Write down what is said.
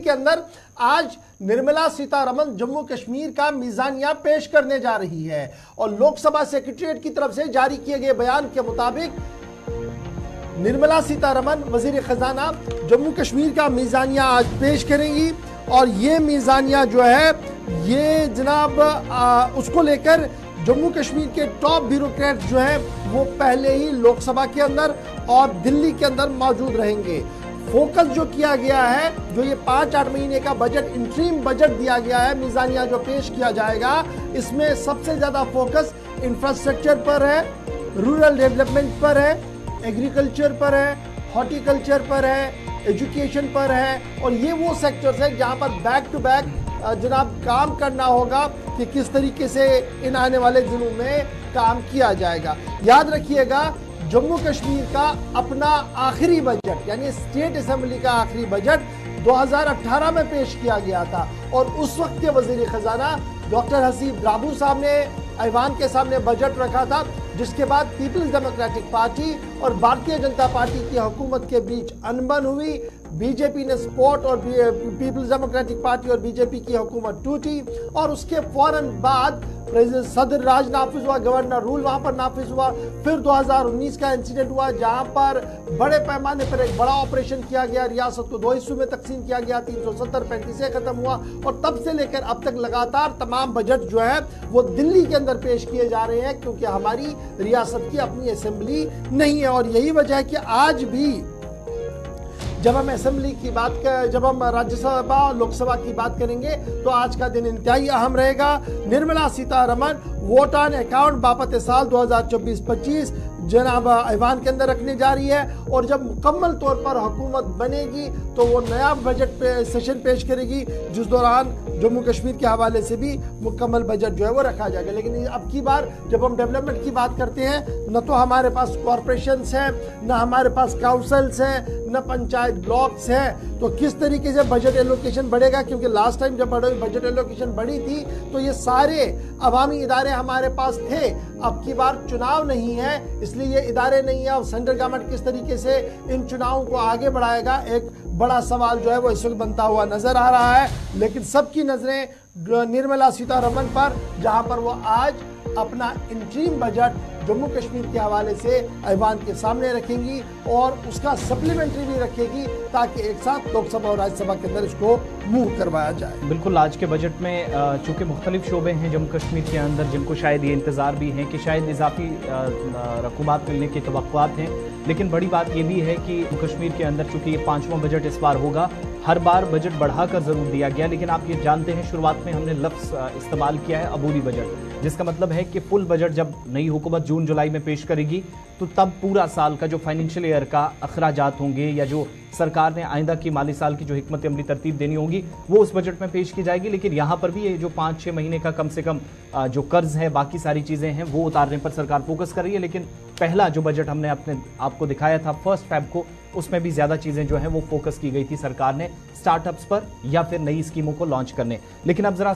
के अंदर आज निर्मला सीतारमण जम्मू कश्मीर का मीज़ानिया पेश करने जा रही है और लोकसभा सेक्रेटरीट की तरफ से जारी किए गए बयान के मुताबिक निर्मला सीतारमण वजीर खजाना जम्मू कश्मीर का मीज़ानिया आज पेश करेंगी और ये मीज़ानिया जो है ये जनाब उसको लेकर जम्मू कश्मीर के टॉप ब्यूरोक्रेट जो है वो पहले ही लोकसभा के अंदर और दिल्ली के अंदर मौजूद रहेंगे। फोकस जो किया गया है, जो ये 5-8 महीने का बजट इंट्रीम बजट दिया गया है, मीज़ानिया जो पेश किया जाएगा, इसमें सबसे ज्यादा फोकस इंफ्रास्ट्रक्चर पर है, रूरल डेवलपमेंट पर है, एग्रीकल्चर पर है, हॉर्टिकल्चर पर है, एजुकेशन पर है और ये वो सेक्टर्स है जहां पर बैक टू बैक जनाब काम करना होगा कि किस तरीके से इन आने वाले दिनों में काम किया जाएगा। याद रखिएगा, जम्मू कश्मीर का अपना आखिरी बजट यानी स्टेट असेंबली का आखिरी बजट 2018 में पेश किया गया था और उस वक्त के वजीर खजाना डॉक्टर हसीब द्राबू साहब ने ऐवान के सामने बजट रखा था, जिसके बाद पीपल्स डेमोक्रेटिक पार्टी और भारतीय जनता पार्टी की हुकूमत के बीच अनबन हुई। बीजेपी ने सपोर्ट और पीपल्स डेमोक्रेटिक पार्टी और बीजेपी की हुकूमत टूटी और उसके फौरन बाद सदर राज नाफिज हुआ, गवर्नर रूल वहां पर नाफिज हुआ। फिर 2019 का इंसिडेंट हुआ जहां पर बड़े पैमाने पर एक बड़ा ऑपरेशन किया गया, रियासत को 2 हिस्सों में तकसीम किया गया, 370-35 से खत्म हुआ और तब से लेकर अब तक लगातार तमाम बजट जो है वो दिल्ली के अंदर पेश किए जा रहे हैं क्योंकि हमारी रियासत की अपनी असेंबली नहीं है। और यही वजह है कि आज भी जब हम असेंबली की बात कर, जब हम राज्यसभा लोकसभा की बात करेंगे तो आज का दिन इंतहाई अहम रहेगा। Nirmala Sitharaman vote on account बापत साल 2024-25 जनाब ऐवान के अंदर रखने जा रही है और जब मुकम्मल तौर पर हुकूमत बनेगी तो वो नया बजट सेशन पेश करेगी, जिस दौरान जम्मू कश्मीर के हवाले से भी मुकम्मल बजट जो है वो रखा जाएगा। लेकिन अब की बार जब हम डेवलपमेंट की बात करते हैं, न तो हमारे पास कॉरपोरेशंस हैं, न हमारे पास काउंसिल्स हैं, न पंचायत ब्लॉक्स हैं, तो किस तरीके से बजट एलोकेशन बढ़ेगा? क्योंकि लास्ट टाइम जब बजट एलोकेशन बढ़ी थी तो ये सारे अवामी इदारे हमारे पास थे। अब की बार चुनाव नहीं है, इसलिए ये इदारे नहीं है और सेंट्रल गवर्नमेंट किस तरीके से इन चुनावों को आगे बढ़ाएगा, एक बड़ा सवाल जो है वो इस वक्त बनता हुआ नजर आ रहा है। लेकिन सबकी नजरें निर्मला सीतारमण पर, जहां पर वो आज अपना इंट्रीम बजट जम्मू कश्मीर के हवाले से ऐवान के सामने रखेंगी और उसका सप्लीमेंट्री भी रखेगी ताकि एक साथ लोकसभा और राज्यसभा के अंदर इसको मूव करवाया जाए। बिल्कुल, आज के बजट में चूंकि मुख्तलिफ शोबे हैं जम्मू कश्मीर के अंदर जिनको शायद ये इंतज़ार भी हैं कि शायद इजाफी रकूमात मिलने की तवक्कुआत हैं, लेकिन बड़ी बात ये भी है कि कश्मीर के अंदर चूंकि ये 5वां बजट इस बार होगा, हर बार बजट बढ़ाकर जरूर दिया गया, लेकिन आप ये जानते हैं शुरुआत में हमने लफ्ज़ इस्तेमाल किया है अबूरी बजट, जिसका मतलब है कि फुल बजट जब नई हुकूमत जून जुलाई में पेश करेगी तो तब पूरा साल का जो फाइनेंशियल ईयर का अखराजात होंगे या जो सरकार ने आइंदा की माली साल की जो हिकमत अमली तरतीब देनी होगी वो उस बजट में पेश की जाएगी। लेकिन यहाँ पर भी ये जो 5-6 महीने का कम से कम जो कर्ज है, बाकी सारी चीज़ें हैं, वो उतारने पर सरकार फोकस कर रही है। लेकिन पहला जो बजट हमने अपने आपको दिखाया था 1 फ़रवरी को, उसमें भी ज़्यादा चीज़ें जो हैं वो फोकस की गई थी सरकार ने स्टार्टअप्स पर या फिर नई स्कीमों को लॉन्च करने। लेकिन अब जरा